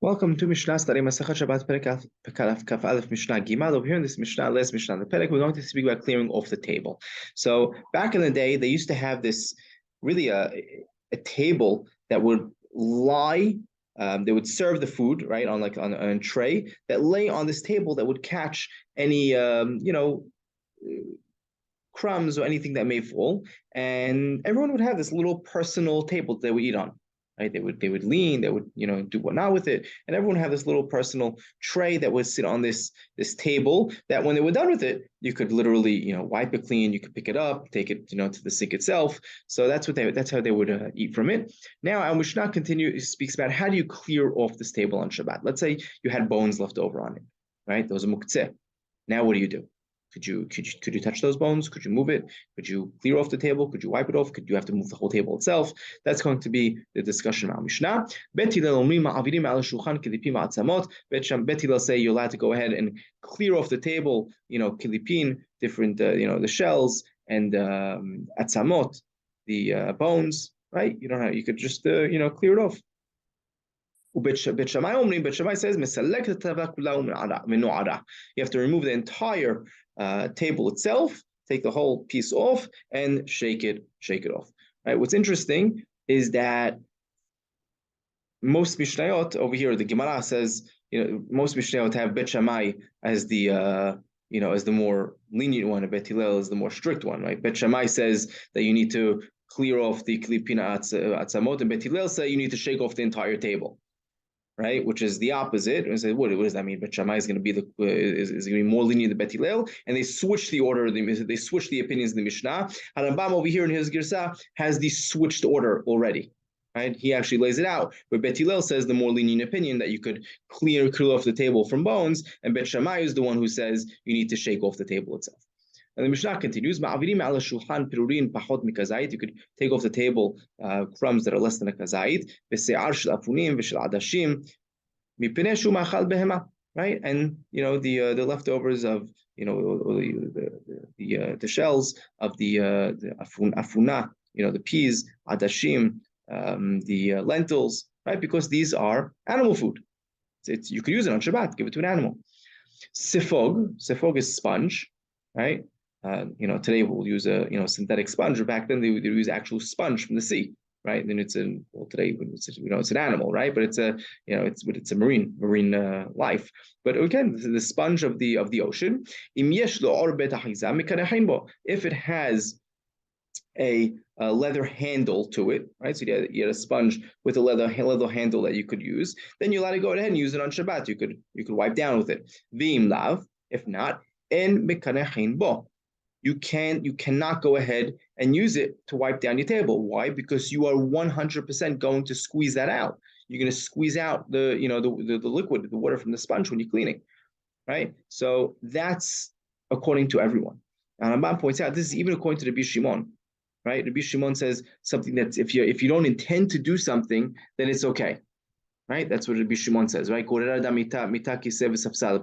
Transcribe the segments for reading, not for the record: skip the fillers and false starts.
Welcome to Mishnah study Masachat Shabbat Perek Kaf Aleph Mishnah Gimal. Over here in this Mishnah, last Mishnah, the Perek, we're going to speak about clearing off the table. So back in the day, they used to have this really a table that would lie. They would serve the food right on a tray that lay on this table that would catch any crumbs or anything that may fall, and everyone would have this little personal table that they would eat on. Right? They would lean, they would do whatnot with it, and everyone would have this little personal tray that would sit on this table. That when they were done with it, you could literally wipe it clean. You could pick it up, take it to the sink itself. So that's how they would eat from it. Now our Mishnah speaks about how do you clear off this table on Shabbat. Let's say you had bones left over on it, right? Those are muktzeh. Now what do? Could you touch those bones? Could you move it? Could you clear off the table? Could you wipe it off? Could you have to move the whole table itself? That's going to be the discussion around Mishnah. Bet Hillel say you're allowed to go ahead and clear off the table, kilipin, different, the shells, and atzamot, the bones, right? You don't have, you could just, clear it off. Bet Shammai says, you have to remove the entire table itself, take the whole piece off, and shake it off. Right? What's interesting is that most Mishnayot over here, the Gemara says, most Mishnayot have Bet Shammai as the as the more lenient one, and Bet Hillel is the more strict one. Right? Bet Shammai says that you need to clear off the klipina atzamot, and Bet Hillel say you need to shake off the entire table. Right, which is the opposite. And say, what does that mean? Bet Shammai is going to be is going to be more lenient than Bet Hillel, and they switch the order. They switch the opinions in the Mishnah. Rambam over here in his Girsa has the switched order already. Right, he actually lays it out. But Bet Hillel says the more lenient opinion that you could clear off the table from bones, and Bet Shammai is the one who says you need to shake off the table itself. And the Mishnah continues, you could take off the table crumbs that are less than a kazait, right? And the leftovers of the shells of the afuna, the peas, adashim, the lentils, right? Because these are animal food. You could use it on Shabbat, give it to an animal. Sifog is sponge, right? Today we'll use a synthetic sponge. Or back then they would use actual sponge from the sea, right? And today it's an animal, right? But it's a marine life. But again, the sponge of the ocean. If it has a leather handle to it, right? So you had a sponge with a leather handle that you could use. Then you're allowed to go ahead and use it on Shabbat. You could wipe down with it. V'im lav. If not, en mekanehin bo. You cannot go ahead and use it to wipe down your table. Why? Because you are 100% going to squeeze that out. You're going to squeeze out the liquid, the water from the sponge when you're cleaning, right? So that's according to everyone. And Rambam points out this is even according to the Rabbi Shimon, right? Rabbi Shimon says something that if you don't intend to do something, then it's okay. Right? That's what Rabbi Shimon says, right? The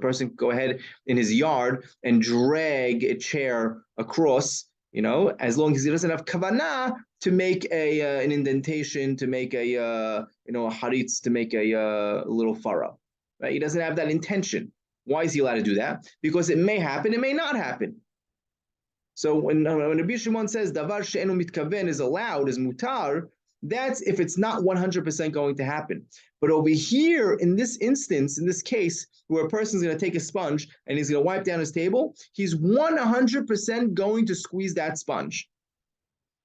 person can go ahead in his yard and drag a chair across, as long as he doesn't have kavanah to make an indentation, to make a haritz, to make a little furrow, right? He doesn't have that intention. Why is he allowed to do that? Because it may happen, it may not happen. So when Rabbi Shimon says davar she'enu mitkaven is allowed, is mutar, that's if it's not 100% going to happen. But over here, in this instance, in this case, where a person's going to take a sponge and he's going to wipe down his table, he's 100% going to squeeze that sponge.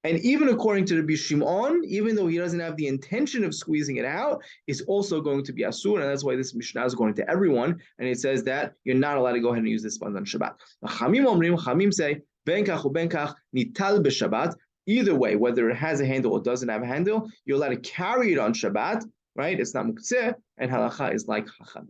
And even according to Rabbi Shimon, even though he doesn't have the intention of squeezing it out, it's also going to be asur, and that's why this Mishnah is going to everyone, and it says that you're not allowed to go ahead and use this sponge on Shabbat. Chamim say, benkach u benkach nital b'Shabbat. Either way, whether it has a handle or doesn't have a handle, you're allowed to carry it on Shabbat, right? It's not muktzeh, and halacha is like hacham.